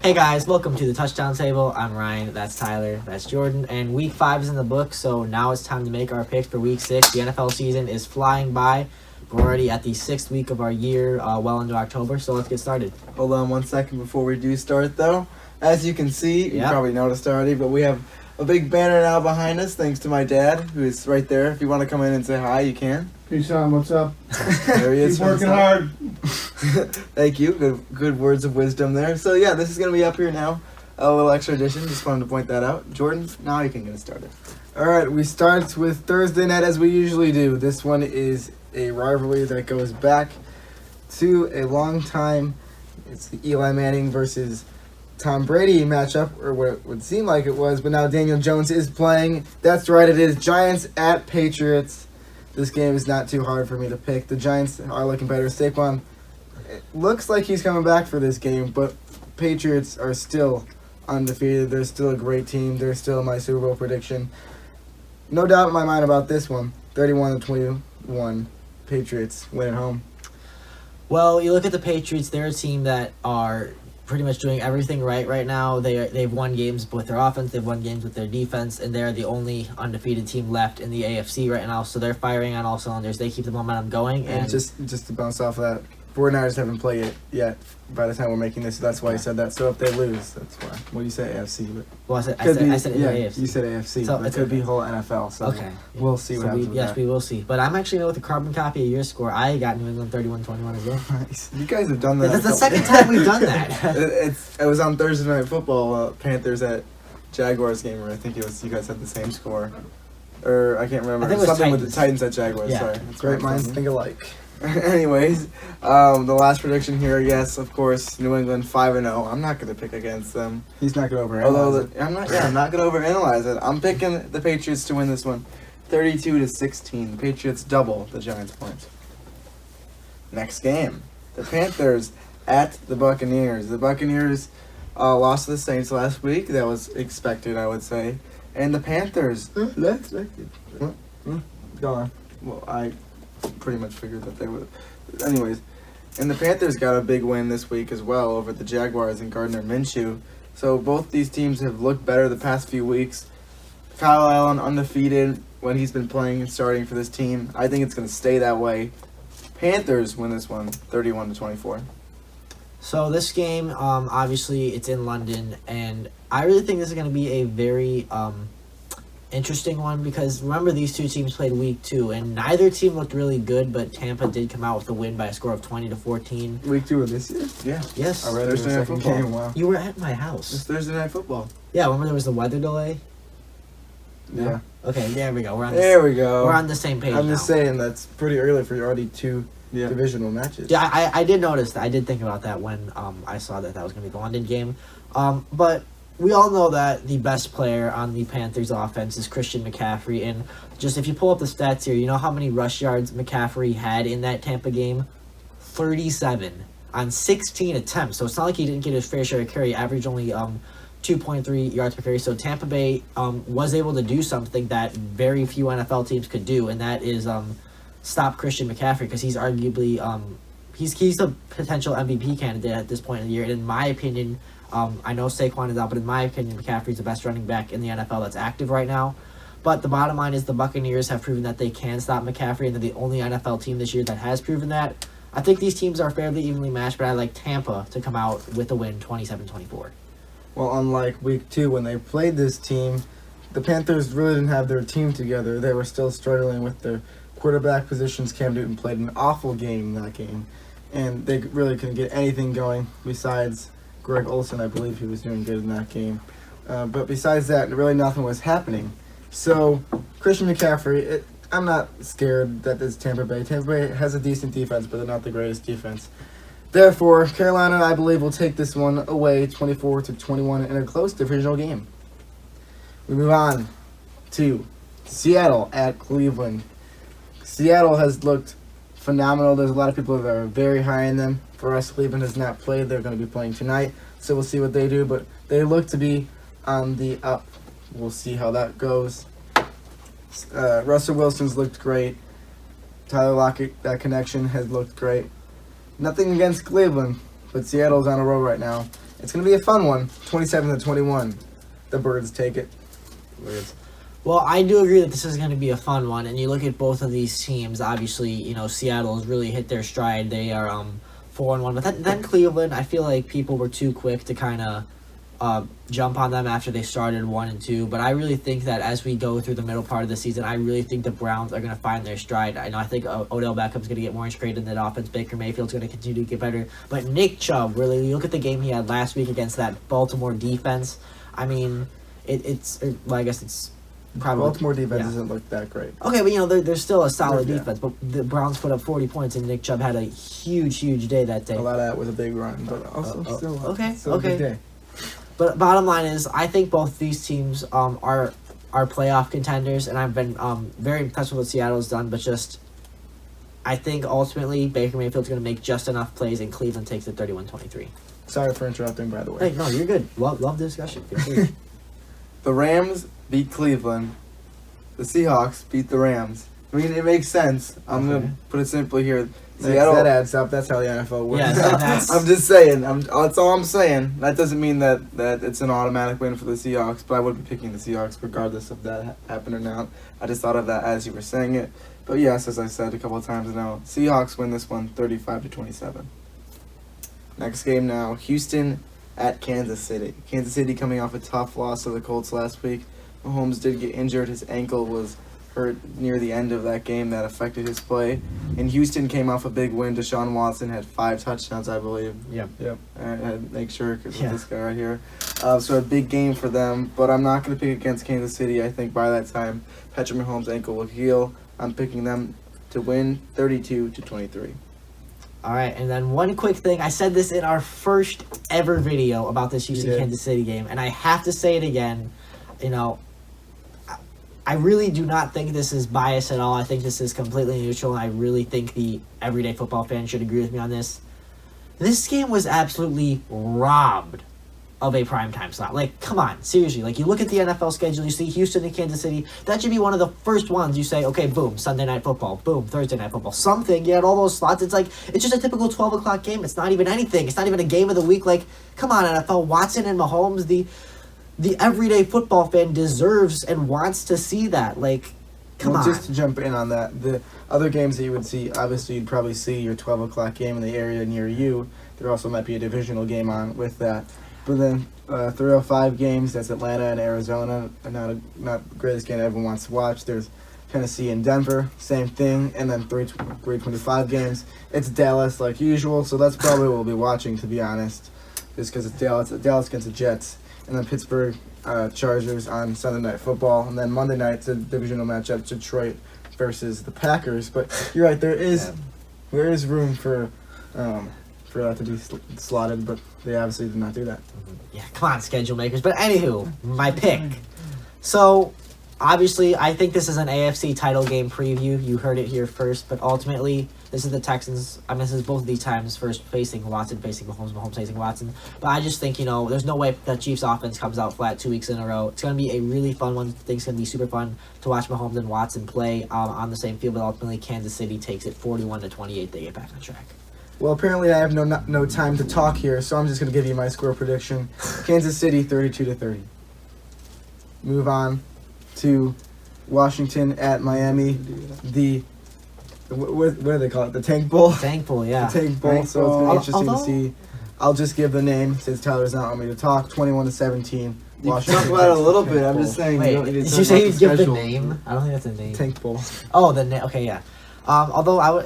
Hey guys, welcome to the Touchdown Table. I'm Ryan, that's Tyler, that's Jordan, and week 5 is in the book, so now it's time to make our picks for week 6. The NFL season is flying by. We're already at the 6th week of our year, well into October, so let's get started. Hold on 1 second before we do start, though. As you can see, you probably noticed already, but we have a big banner now behind us, thanks to my dad, who is right there. If you want to come in and say hi, you can. Peace on, what's up? There he is. Keep working hard. Thank you. Good words of wisdom there. So yeah, this is going to be up here now. A little extra edition. Just wanted to point that out. Jordan, now you can get it started. All right, we start with Thursday night as we usually do. This one is a rivalry that goes back to a long time. It's the Eli Manning versus Tom Brady matchup, or what it would seem like it was, but now Daniel Jones is playing. That's right, it is Giants at Patriots. This game is not too hard for me to pick. The Giants are looking better. Saquon, it looks like he's coming back for this game, but Patriots are still undefeated. They're still a great team. They're still my Super Bowl prediction. No doubt in my mind about this one. 31-21, Patriots win at home. Well, you look at the Patriots, they're a team that are pretty much doing everything right now. They've won games with their offense, they've won games with their defense, and they're the only undefeated team left in the AFC right now, so they're firing on all cylinders. They keep the momentum going. And just to bounce off of that, 49ers haven't played it yet by the time we're making this, so that's why I said that. So if they lose, that's why. What do you say, AFC? But well, I said in the AFC. You said AFC, so it could be whole NFL, so okay. We'll see what happens with yes, that. we will see. But I'm actually going with a carbon copy of your score. I got New England 31-21 as well. Nice. You guys have done that. That's the second time we've done that. It was on Thursday Night Football, Panthers at Jaguars game, where I think it was you guys had the same score. Or I can't remember. I think it was something Titans. with the Titans at Jaguars, Yeah. sorry. Great minds think alike. Anyways, the last prediction here, yes, of course, New England 5-0. I'm not going to pick against them. He's not going to overanalyze it. I'm not going to overanalyze it. I'm picking the Patriots to win this one, 32-16. The Patriots double the Giants' points. Next game, the Panthers at the Buccaneers. The Buccaneers lost to the Saints last week. That was expected, I would say. And the Panthers, Less expected. Go on. well, I pretty much figured that they would. Anyways, and the Panthers got a big win this week as well over the Jaguars and Gardner Minshew. So both these teams have looked better the past few weeks. Kyle Allen undefeated when he's been playing and starting for this team. I think it's going to stay that way. Panthers win this one, 31-24. So this game, obviously, it's in London, and I really think this is going to be a very interesting one because remember these two teams played week 2, and neither team looked really good, but Tampa did come out with the win by a score of 20-14. Week 2 of this year? Yeah. Yes. I read it in Thursday the Night second Football. game. Wow. You were at my It's house. Thursday Night Football. Yeah, remember there was the weather delay? Yeah. Okay, there we go. There we go. We're on the same page I'm now. just saying that's pretty early for already 2 Yeah. divisional matches. Yeah, I did notice that. I did think about that when I saw that was going to be the London game. But we all know that the best player on the Panthers offense is Christian McCaffrey. And just if you pull up the stats here, you know how many rush yards McCaffrey had in that Tampa game? 37 on 16 attempts. So it's not like he didn't get his fair share of carry. Average only 2.3 yards per carry. So Tampa Bay was able to do something that very few NFL teams could do, and that is stop Christian McCaffrey because he's arguably he's a potential MVP candidate at this point in the year. And in my opinion, I know Saquon is out, but in my opinion, McCaffrey's the best running back in the NFL that's active right now. But the bottom line is the Buccaneers have proven that they can stop McCaffrey, and they're the only NFL team this year that has proven that. I think these teams are fairly evenly matched, but I like Tampa to come out with a win 27-24. Well, unlike week 2 when they played this team, the Panthers really didn't have their team together. They were still struggling with their quarterback positions. Cam Newton played an awful game in that game, and they really couldn't get anything going besides Greg Olsen. I believe he was doing good in that game. But besides that, really nothing was happening. So, Christian McCaffrey, I'm not scared that this Tampa Bay. Tampa Bay has a decent defense, but they're not the greatest defense. Therefore, Carolina, I believe, will take this one away 24-21 in a close divisional game. We move on to Seattle at Cleveland. Seattle has looked phenomenal. There's a lot of people that are very high in them. For us, Cleveland has not played. They're going to be playing tonight, so we'll see what they do. But they look to be on the up. We'll see how that goes. Russell Wilson's looked great. Tyler Lockett, that connection has looked great. Nothing against Cleveland, but Seattle's on a roll right now. It's going to be a fun one. 27-21. The Birds take it. Birds. Well, I do agree that this is going to be a fun one, and you look at both of these teams. Obviously, Seattle has really hit their stride. They are 4-1, but then Cleveland. I feel like people were too quick to kind of jump on them after they started 1-2. But I really think that as we go through the middle part of the season, I really think the Browns are going to find their stride. I think Odell Beckham's going to get more integrated in that offense. Baker Mayfield's going to continue to get better. But Nick Chubb, really, you look at the game he had last week against that Baltimore defense. I mean, I guess it's. Probably, Baltimore defense doesn't look that great. Okay, but they're still a solid defense. But the Browns put up 40 points, and Nick Chubb had a huge day that day. A lot of that was a big run, but also still a big day. But bottom line is, I think both these teams are playoff contenders, and I've been very impressed with what Seattle's done. But I think ultimately Baker Mayfield's going to make just enough plays, and Cleveland takes it 31-23. Sorry for interrupting, by the way. Hey, no, you're good. Love the discussion. The Rams beat Cleveland. The Seahawks beat the Rams. I mean, it makes sense. I'm going to put it simply here. Seattle, that adds up. That's how the NFL works. Yeah, I'm just saying. That's all I'm saying. That doesn't mean that it's an automatic win for the Seahawks, but I would be picking the Seahawks regardless if that happened or not. I just thought of that as you were saying it. But yes, as I said a couple of times now, Seahawks win this one 35-27. Next game now, Houston at Kansas City. Kansas City coming off a tough loss to the Colts last week. Mahomes did get injured. His ankle was hurt near the end of that game. That affected his play. And Houston came off a big win. Deshaun Watson had 5 touchdowns, I believe. Yep. I had to make sure because of this guy right here. So a big game for them. But I'm not going to pick against Kansas City. I think by that time, Patrick Mahomes' ankle will heal. I'm picking them to win 32-23. All right, and then one quick thing. I said this in our first ever video about this Houston-Kansas City game, and I have to say it again. I really do not think this is biased at all. I think this is completely neutral, and I really think the everyday football fan should agree with me on this. This game was absolutely robbed of a primetime slot. Like, come on, seriously. Like, you look at the NFL schedule, you see Houston and Kansas City. That should be one of the first ones you say, okay, boom, Sunday Night Football, boom, Thursday Night Football. Something, you had all those slots. It's like, it's just a typical 12 o'clock game. It's not even anything. It's not even a game of the week. Like, come on, NFL. Watson and Mahomes, the everyday football fan deserves and wants to see that. Like, come on. Just to jump in on that, the other games that you would see, obviously you'd probably see your 12 o'clock game in the area near you. There also might be a divisional game on with that. But then 305 games, that's Atlanta and Arizona. Not the greatest game everyone wants to watch. There's Tennessee and Denver, same thing. And then 325 games, it's Dallas like usual. So that's probably what we'll be watching, to be honest, just because it's Dallas against the Jets. And then Pittsburgh Chargers on Sunday Night Football. And then Monday night, it's a divisional matchup, Detroit versus the Packers. But you're right, there is room for that to be slotted, but they obviously did not do that. Yeah, come on, schedule makers. But anywho, my pick. So, obviously, I think this is an AFC title game preview. You heard it here first, but ultimately, this is the Texans. I mean, this is both of these times first facing Watson, facing Mahomes, Mahomes facing Watson. But I just think, there's no way the Chiefs offense comes out flat 2 weeks in a row. It's going to be a really fun one. I think it's going to be super fun to watch Mahomes and Watson play on the same field, but ultimately, Kansas City takes it 41-28. They get back on track. Well, apparently I have no time to talk here, so I'm just going to give you my score prediction. Kansas City, 32-30. Move on to Washington at Miami. What do they call it? The Tank Bowl? Tank Bowl, yeah. The Tank Bowl, so it's going to be interesting to see. I'll just give the name, since Tyler does not want me to talk. 21-17. You can talk about it a little bit. I'm just saying. Wait, you don't need to did talk you say about you the give the schedule. name? I don't think that's a name. Tank Bowl. Oh, the name. Okay, yeah. Although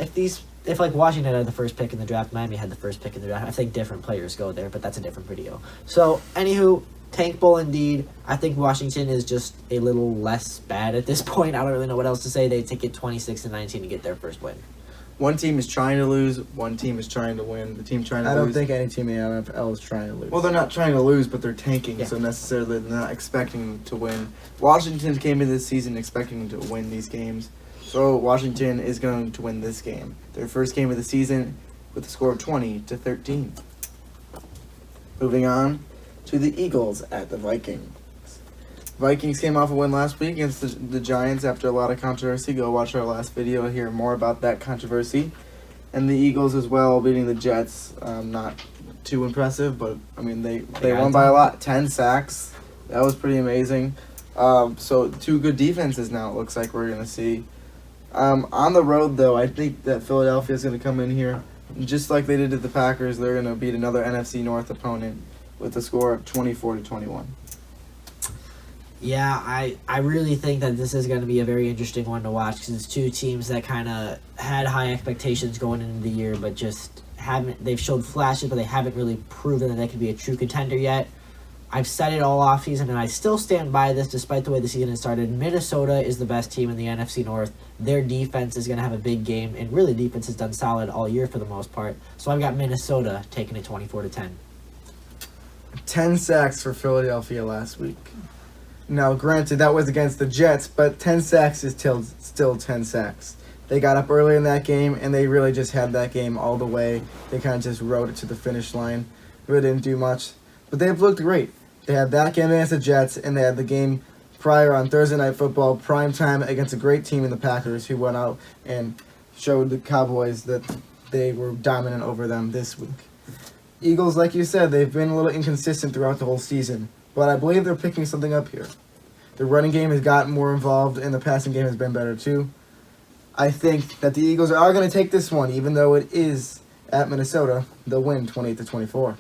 if Washington had the first pick in the draft, Miami had the first pick in the draft, I think different players go there, but that's a different video. So, anywho, Tank Bowl indeed. I think Washington is just a little less bad at this point. I don't really know what else to say. They take it 26-19 to get their first win. One team is trying to lose. One team is trying to win. The team trying to lose. I don't think any team in the NFL is trying to lose. Well, they're not trying to lose, but they're tanking, Yeah. so necessarily they're not expecting to win. Washington came into this season expecting to win these games, so Washington is going to win this game. Their first game of the season with a score of 20-13. Moving on to the Eagles at the Vikings. Vikings came off a win last week against the Giants after a lot of controversy. Go watch our last video to hear more about that controversy. And the Eagles as well, beating the Jets. Not too impressive, but I mean they got won it by a done. lot. 10 sacks. That was pretty amazing. So two good defenses now. It looks like we're gonna see. On the road though, I think that Philadelphia is gonna come in here just like they did to the Packers. They're gonna beat another NFC North opponent with a score of 24-21. Yeah, I really think that this is going to be a very interesting one to watch because it's two teams that kind of had high expectations going into the year, but just haven't. They've showed flashes, but they haven't really proven that they can be a true contender yet. I've said it all offseason, and I still stand by this despite the way the season has started. Minnesota is the best team in the NFC North. Their defense is going to have a big game, and really defense has done solid all year for the most part. So I've got Minnesota taking it 24-10. 10 sacks for Philadelphia last week. Now, granted, that was against the Jets, but 10 sacks is still 10 sacks. They got up early in that game, and they really just had that game all the way. They kind of just rode it to the finish line. Really didn't do much. But they've looked great. They had that game against the Jets, and they had the game prior on Thursday Night Football, prime time, against a great team in the Packers, who went out and showed the Cowboys that they were dominant over them this week. Eagles, like you said, they've been a little inconsistent throughout the whole season. But I believe they're picking something up here. The running game has gotten more involved, and the passing game has been better too. I think that the Eagles are going to take this one, even though it is at Minnesota. They'll win 28-24.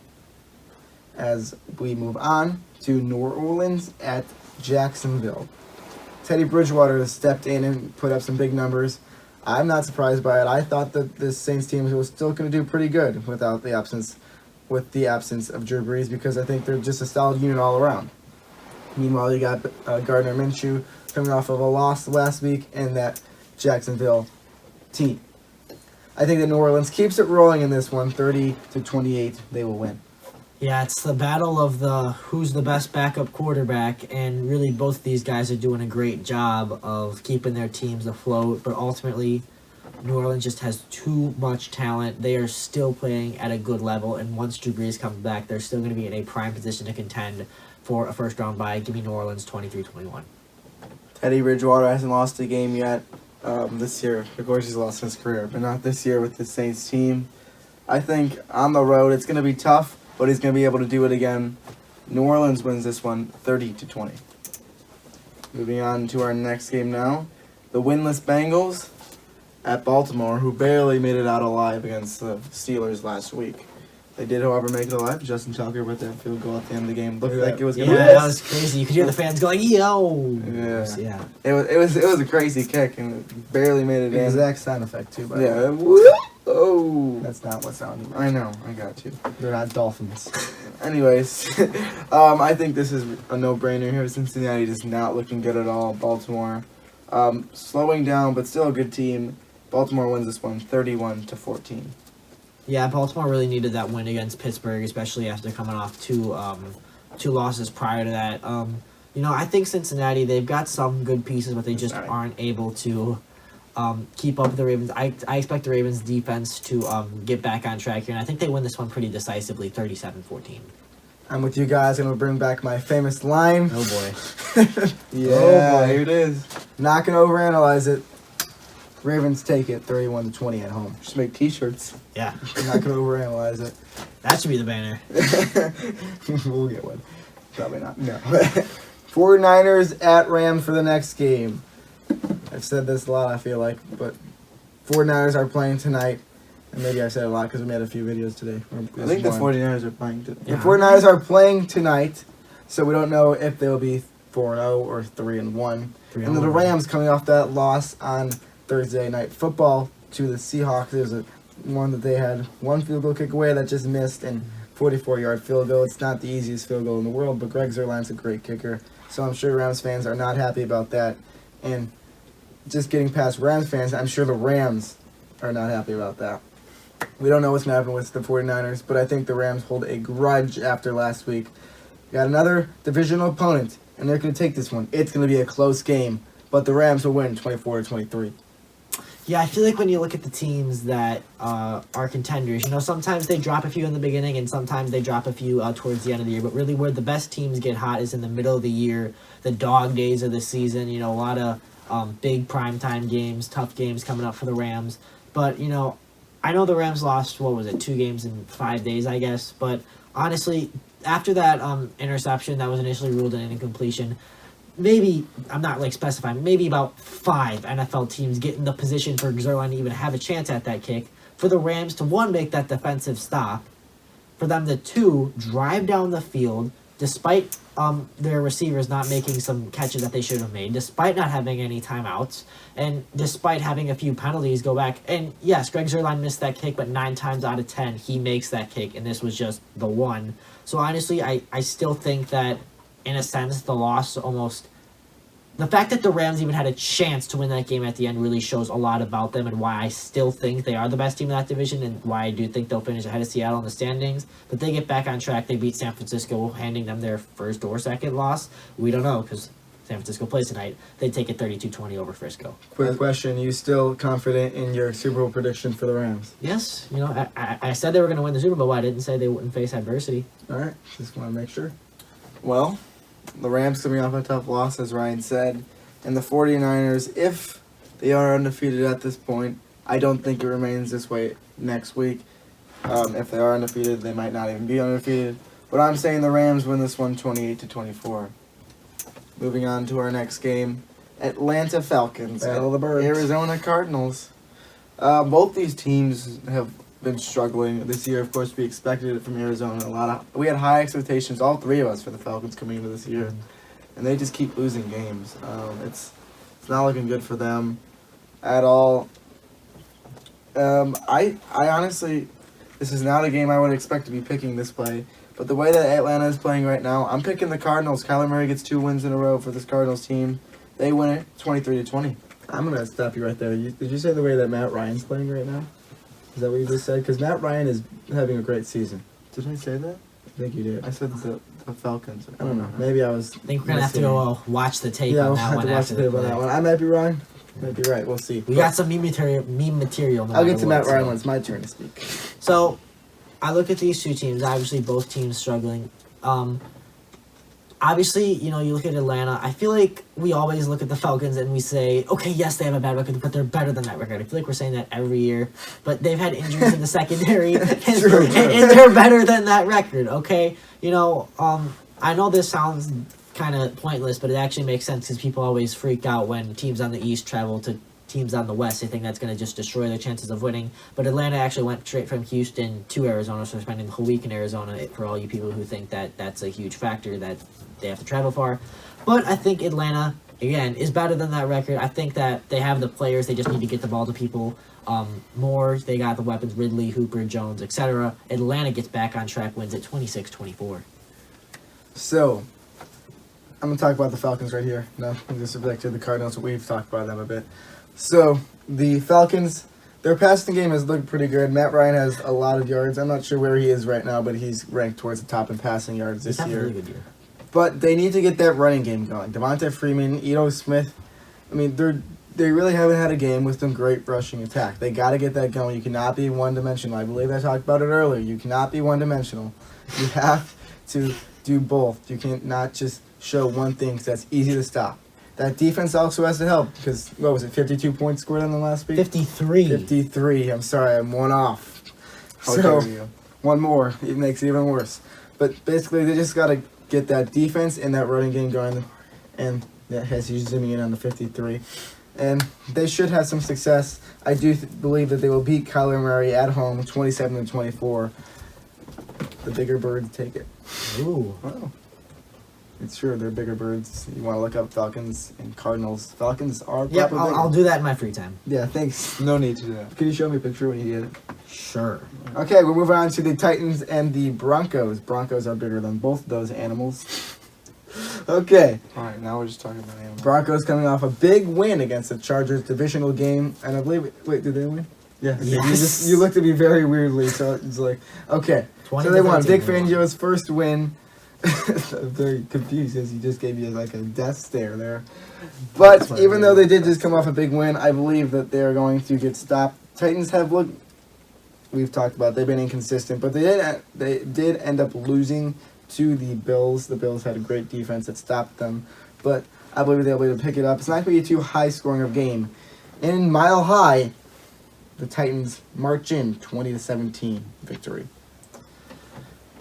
As we move on to New Orleans at Jacksonville. Teddy Bridgewater has stepped in and put up some big numbers. I'm not surprised by it. I thought that this Saints team was still going to do pretty good without the absence of Drew Brees, because I think they're just a solid unit all around. Meanwhile, you got Gardner Minshew coming off of a loss last week and that Jacksonville team. I think that New Orleans keeps it rolling in this one, 30-28. They will win. Yeah, it's the battle of who's the best backup quarterback, and really both of these guys are doing a great job of keeping their teams afloat, but ultimately New Orleans just has too much talent. They are still playing at a good level, and once Drew Brees comes back, they're still going to be in a prime position to contend for a first-round bye. Give me New Orleans 23-21. Teddy Bridgewater hasn't lost a game yet this year. Of course, he's lost in his career, but not this year with the Saints team. I think on the road it's going to be tough, but he's going to be able to do it again. New Orleans wins this one 30-20. Moving on to our next game now. The winless Bengals at Baltimore, who barely made it out alive against the Steelers last week. They did, however, make it alive. Justin Tucker with that field goal at the end of the game. Looked like it was going to that was crazy. You could hear the fans going, yo! Yeah. It was a crazy kick, and it barely made it in. Exact sound effect, too, by the way. Yeah. Oh. That's not what sounded right. I know. I got you. They're not Dolphins. Anyways, I think this is a no-brainer here. Cincinnati is not looking good at all. Baltimore, slowing down, but still a good team. Baltimore wins this one 31-14. Yeah, Baltimore really needed that win against Pittsburgh, especially after coming off two losses prior to that. I think Cincinnati, they've got some good pieces, but they just aren't able to keep up with the Ravens. I expect the Ravens defense to get back on track here, and I think they win this one pretty decisively, 37-14. I'm with you guys. I'm going to bring back my famous line. Oh, boy. Yeah, here it is. Not going to overanalyze it. Ravens take it 31-20 at home. Just make T-shirts. Yeah. I'm not going to overanalyze it. That should be the banner. We'll get one. Probably not. No. 49ers at Rams for the next game. I've said this a lot, I feel like, but 49ers are playing tonight. And maybe I said a lot because we made a few videos today. I think the 49ers are playing today. The 49ers are playing tonight, so we don't know if they'll be 4-0 or 3-1. And then the Rams coming off that loss on Thursday Night Football to the Seahawks. There's one that they had one field goal kick away that just missed, and 44-yard field goal. It's not the easiest field goal in the world, but Greg Zuerlein's a great kicker. So I'm sure Rams fans are not happy about that. And just getting past Rams fans, I'm sure the Rams are not happy about that. We don't know what's going to happen with the 49ers, but I think the Rams hold a grudge after last week. Got another divisional opponent, and they're going to take this one. It's going to be a close game, but the Rams will win 24-23. Yeah, I feel like when you look at the teams that are contenders, sometimes they drop a few in the beginning and sometimes they drop a few towards the end of the year. But really where the best teams get hot is in the middle of the year, the dog days of the season. A lot of big primetime games, tough games coming up for the Rams. But, I know the Rams lost, 2 games in 5 days, I guess. But honestly, after that interception that was initially ruled an incompletion, maybe, I'm not like specifying, maybe about 5 NFL teams get in the position for Zerline to even have a chance at that kick. For the Rams to, 1, make that defensive stop. For them to, 2, drive down the field, despite their receivers not making some catches that they should have made, despite not having any timeouts, and despite having a few penalties go back. And yes, Greg Zuerlein missed that kick, but 9 times out of 10, he makes that kick, and this was just the one. So honestly, I still think that, in a sense, the loss almost... The fact that the Rams even had a chance to win that game at the end really shows a lot about them and why I still think they are the best team in that division and why I do think they'll finish ahead of Seattle in the standings. But they get back on track. They beat San Francisco, handing them their first or second loss. We don't know because San Francisco plays tonight. They take it 32-20 over Frisco. Quick question. You still confident in your Super Bowl prediction for the Rams? Yes. I said they were going to win the Super Bowl. I didn't say they wouldn't face adversity. All right. Just want to make sure. Well, the Rams coming off a tough loss, as Ryan said, and the 49ers, if they are undefeated at this point, I don't think it remains this way next week. If they are undefeated, they might not even be undefeated. But I'm saying the Rams win this one 28-24. Moving on to our next game, Atlanta Falcons Battle of the Birds. Arizona Cardinals. Both these teams have been struggling this year. Of course, we expected it from Arizona. We had high expectations, all 3 of us, for the Falcons coming into this year, and they just keep losing games. It's not looking good for them at all. I honestly, this is not a game I would expect to be picking this way, but the way that Atlanta is playing right now, I'm picking the Cardinals. Kyler Murray gets 2 wins in a row for this Cardinals team. They win it 23-20. I'm going to stop you right there. Did you say the way that Matt Ryan's playing right now? Is that what you just said? Because Matt Ryan is having a great season. Did I say that? I think you did. I said the Falcons. I don't know. Maybe I was... I think we're going to have to go watch the tape on that one after the play. I might be wrong. Might be right. We'll see. We got some meme material. I'll get to Matt Ryan when it's my turn to speak. So, I look at these 2 teams. Obviously, both teams struggling. Obviously, you look at Atlanta. I feel like we always look at the Falcons and we say, okay, yes, they have a bad record, but they're better than that record. I feel like we're saying that every year. But they've had injuries in the secondary, and they're better than that record, okay? I know this sounds kind of pointless, but it actually makes sense because people always freak out when teams on the East travel to teams on the West. They think that's going to just destroy their chances of winning. But Atlanta actually went straight from Houston to Arizona, so spending the whole week in Arizona, for all you people who think that that's a huge factor that they have to travel far. But I think Atlanta, again, is better than that record. I think that they have the players. They just need to get the ball to people more. They got the weapons, Ridley, Hooper, Jones, etc. Atlanta gets back on track, wins it 26-24. So, I'm going to talk about the Falcons right here. No, I'm just back to the Cardinals. We've talked about them a bit. So, the Falcons, their passing game has looked pretty good. Matt Ryan has a lot of yards. I'm not sure where he is right now, but he's ranked towards the top in passing yards this year. A really good year. But they need to get that running game going. Devonta Freeman, Ito Smith, I mean, they really haven't had a game with some great rushing attack. They got to get that going. You cannot be one-dimensional. I believe I talked about it earlier. You cannot be one-dimensional. You have to do both. You can't not just show one thing because that's easy to stop. That defense also has to help because, 52 points scored on them last week? 53. 53. I'm sorry, I'm one off. How dare you. One more. It makes it even worse. But basically, they just got to get that defense and that running game going. And that has you zooming in on the 53. And they should have some success. I do believe that they will beat Kyler Murray at home 27-24. The bigger birds take it. Ooh. Wow. It's true, they're bigger birds. You want to look up Falcons and Cardinals. Falcons are Yep, probably bigger. I'll do that in my free time. Yeah, thanks. No need to do that. Can you show me a picture when you get it? Sure. Okay, we'll move on to the Titans and the Broncos. Broncos are bigger than both of those animals. Okay. All right, now we're just talking about animals. Broncos coming off a big win against the Chargers divisional game. And I believe... Wait, did they win? Yeah. Yes. You looked at me very weirdly, so it's like... Okay. So they won. Vic Fangio's first win. I'm very confused as he just gave you like a death stare there. But even though they did just come off a big win, I believe that they're going to get stopped. Titans have looked... We've talked about they've been inconsistent, but they did end up losing to the Bills. The Bills had a great defense that stopped them, but I believe they'll be able to pick it up. It's not going to be a too high scoring of game. In Mile High, the Titans march in 20-17 victory.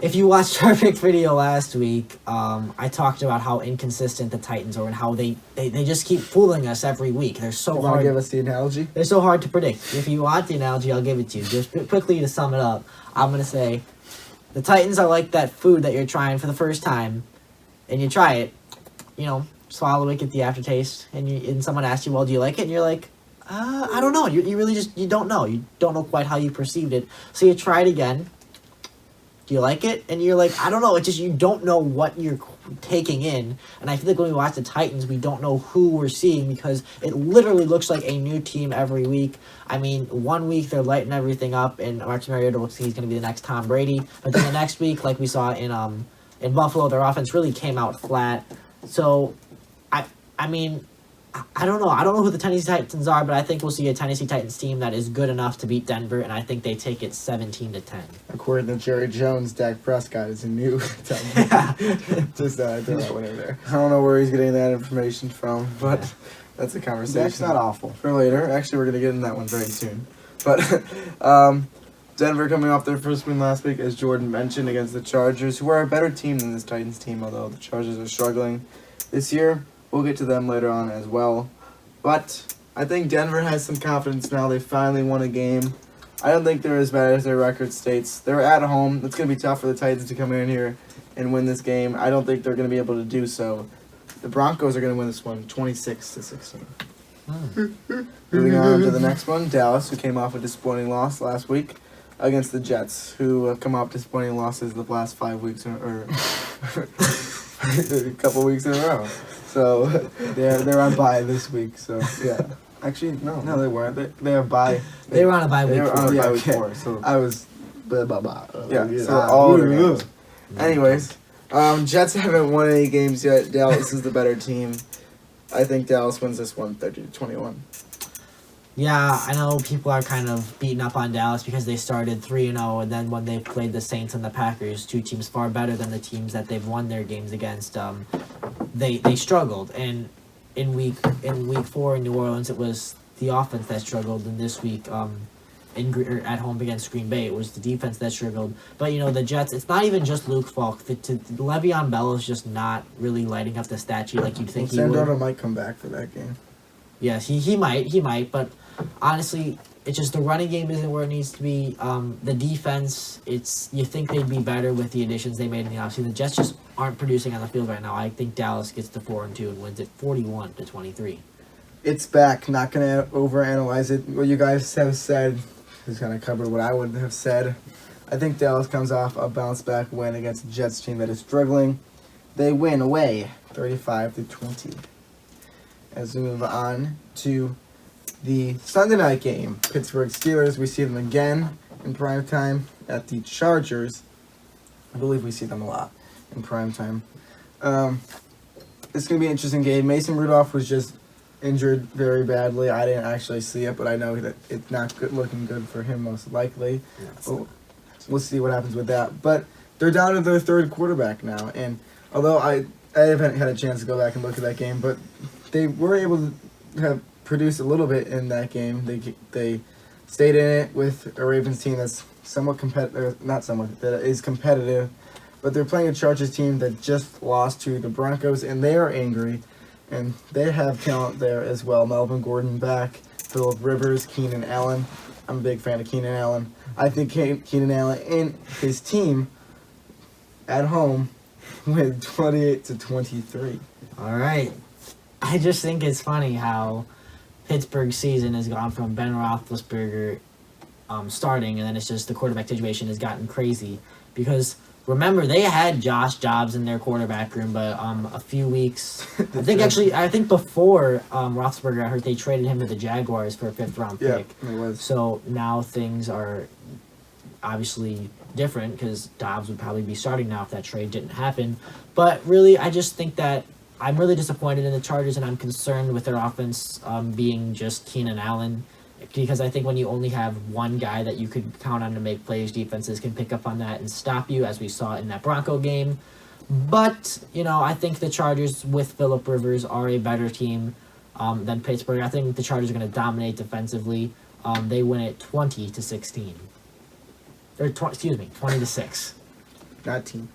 If you watched our pick video last week, I talked about how inconsistent the Titans are and how they just keep fooling us every week. They're so You hard. want to give us the analogy? They're so hard to predict. If you want the analogy, I'll give it to you. Just quickly to sum it up, I'm going to say the Titans are like that food that you're trying for the first time, and you try it, swallow it, get the aftertaste, and someone asks you, well, do you like it? And you're like, I don't know. You really just, you don't know. You don't know quite how you perceived it. So you try it again. Do you like it? And you're like, I don't know. It's just you don't know what you're taking in. And I feel like when we watch the Titans, we don't know who we're seeing because it literally looks like a new team every week. I mean, 1 week they're lighting everything up, and Marcus Mariota looks like he's going to be the next Tom Brady. But then the next week, like we saw in Buffalo, their offense really came out flat. So, I mean, I don't know. I don't know who the Tennessee Titans are, but I think we'll see a Tennessee Titans team that is good enough to beat Denver, and I think they take it 17-10. According to Jerry Jones, Dak Prescott is a new Titan. Just throw that one in there. I don't know where he's getting that information from, but that's a conversation. Dak's not awful. For later. Actually, we're going to get in that one very soon. But Denver coming off their first win last week, as Jordan mentioned, against the Chargers, who are a better team than this Titans team, although the Chargers are struggling this year. We'll get to them later on as well. But I think Denver has some confidence now. They finally won a game. I don't think they're as bad as their record states. They're at home. It's going to be tough for the Titans to come in here and win this game. I don't think they're going to be able to do so. The Broncos are going to win this one 26-16. Moving on to the next one, Dallas, who came off a disappointing loss last week against the Jets, who have come off disappointing losses the last 5 weeks or a couple weeks in a row. So They're on bye this week, so yeah. Actually, no, they weren't. They have bye. They were on a bye week. They were on a Yeah, bye week okay. 4. So I was blah blah blah. so all of it. Anyways, Jets haven't won any games yet. Dallas is the better team. I think Dallas wins this one 30-21. Yeah, I know people are kind of beating up on Dallas because they started 3-0, and then when they played the Saints and the Packers, two teams far better than the teams that they've won their games against, they struggled. And in week 4 in New Orleans, it was the offense that struggled, and this week at home against Green Bay, it was the defense that struggled. But the Jets, it's not even just Luke Falk. Le'Veon Bell is just not really lighting up the stat sheet like you'd think he would. Sandro might come back for that game. Yes, he might, but honestly, it's just the running game isn't where it needs to be. The defense, you think they'd be better with the additions they made in the offseason. The Jets just aren't producing on the field right now. I think Dallas gets to 4-2 and wins it 41-23. It's back. Not gonna overanalyze it. What you guys have said is gonna cover what I would have said. I think Dallas comes off a bounce back win against the Jets team that is struggling. They win away 35-20. As we move on to the Sunday night game, Pittsburgh Steelers, we see them again in primetime at the Chargers. I believe we see them a lot in primetime. It's going to be an interesting game. Mason Rudolph was just injured very badly. I didn't actually see it, but I know that it's not looking good for him most likely. We'll see what happens with that. But they're down to their third quarterback now, and although I haven't had a chance to go back and look at that game, but they were able to have produced a little bit in that game. They stayed in it with a Ravens team that's somewhat competitive, that is competitive, but they're playing a Chargers team that just lost to the Broncos, and they are angry, and they have talent there as well. Melvin Gordon back, Phillip Rivers, Keenan Allen. I'm a big fan of Keenan Allen. I think Keenan Allen and his team at home win 28-23. All right. I just think it's funny how Pittsburgh's season has gone from Ben Roethlisberger starting, and then it's just the quarterback situation has gotten crazy. Because remember, they had Josh Dobbs in their quarterback room, but a few weeks, I think before Roethlisberger got hurt, they traded him to the Jaguars for a 5th-round pick. Yeah, it was. So now things are obviously different because Dobbs would probably be starting now if that trade didn't happen. But really, I just think that I'm really disappointed in the Chargers, and I'm concerned with their offense being just Keenan Allen, because I think when you only have one guy that you could count on to make plays, defenses can pick up on that and stop you, as we saw in that Bronco game. But, I think the Chargers with Phillip Rivers are a better team than Pittsburgh. I think the Chargers are going to dominate defensively. They win it 20-16. Or 20-6. Not team.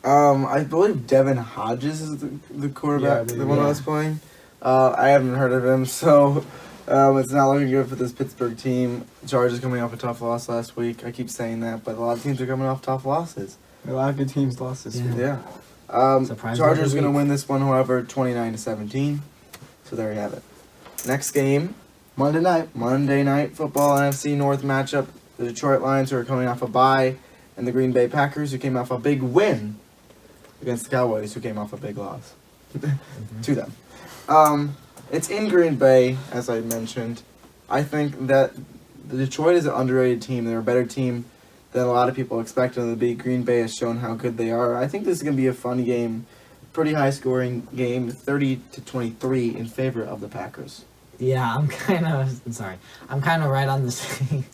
I believe Devin Hodges is the quarterback, the one I was playing. I haven't heard of him, so it's not looking good for this Pittsburgh team. Chargers coming off a tough loss last week. I keep saying that, but a lot of teams are coming off tough losses. A lot of good teams lost this week. Yeah. Chargers going to win this one, however, 29-17. So there you have it. Next game, Monday night football, NFC North matchup. The Detroit Lions, who are coming off a bye, and the Green Bay Packers, who came off a big win against the Cowboys, who came off a big loss to them. It's in Green Bay, as I mentioned. I think that the Detroit is an underrated team. They're a better team than a lot of people expect them to be. Green Bay has shown how good they are. I think this is going to be a fun game. Pretty high-scoring game, 30-23 in favor of the Packers. Yeah, I'm kind of right on the same.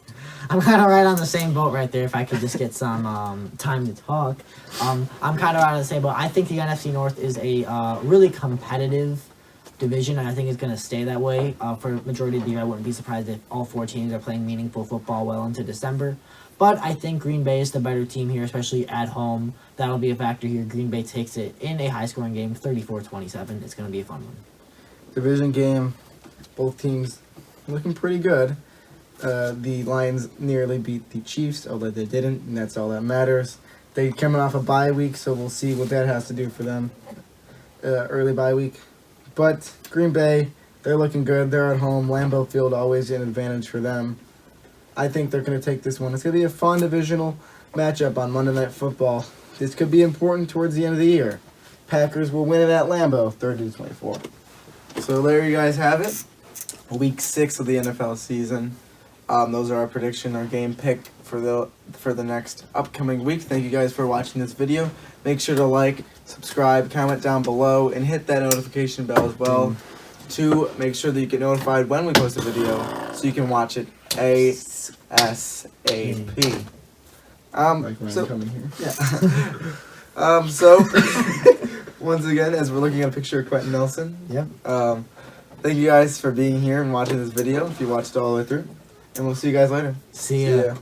I'm kind of right on the same boat right there. If I could just get some time to talk, I'm kind of right on the same boat. I think the NFC North is a really competitive division, and I think it's going to stay that way for the majority of the year. I wouldn't be surprised if all four teams are playing meaningful football well into December. But I think Green Bay is the better team here, especially at home. That'll be a factor here. Green Bay takes it in a high-scoring game, 34-27. It's going to be a fun one. Division game. Both teams looking pretty good. The Lions nearly beat the Chiefs, although they didn't, and that's all that matters. They're coming off a bye week, so we'll see what that has to do for them. Early bye week. But Green Bay, they're looking good. They're at home. Lambeau Field always an advantage for them. I think they're going to take this one. It's going to be a fun divisional matchup on Monday Night Football. This could be important towards the end of the year. Packers will win it at Lambeau, 30-24. So there you guys have it. Week 6 of the NFL season. Those are our prediction, our game pick for the next upcoming week. Thank you guys for watching this video. Make sure to like, subscribe, comment down below, and hit that notification bell as well to make sure that you get notified when we post a video so you can watch it ASAP. So coming here. Yeah. So once again, as we're looking at a picture of Quentin Nelson. Yep. Thank you guys for being here and watching this video, if you watched it all the way through. And we'll see you guys later. See ya.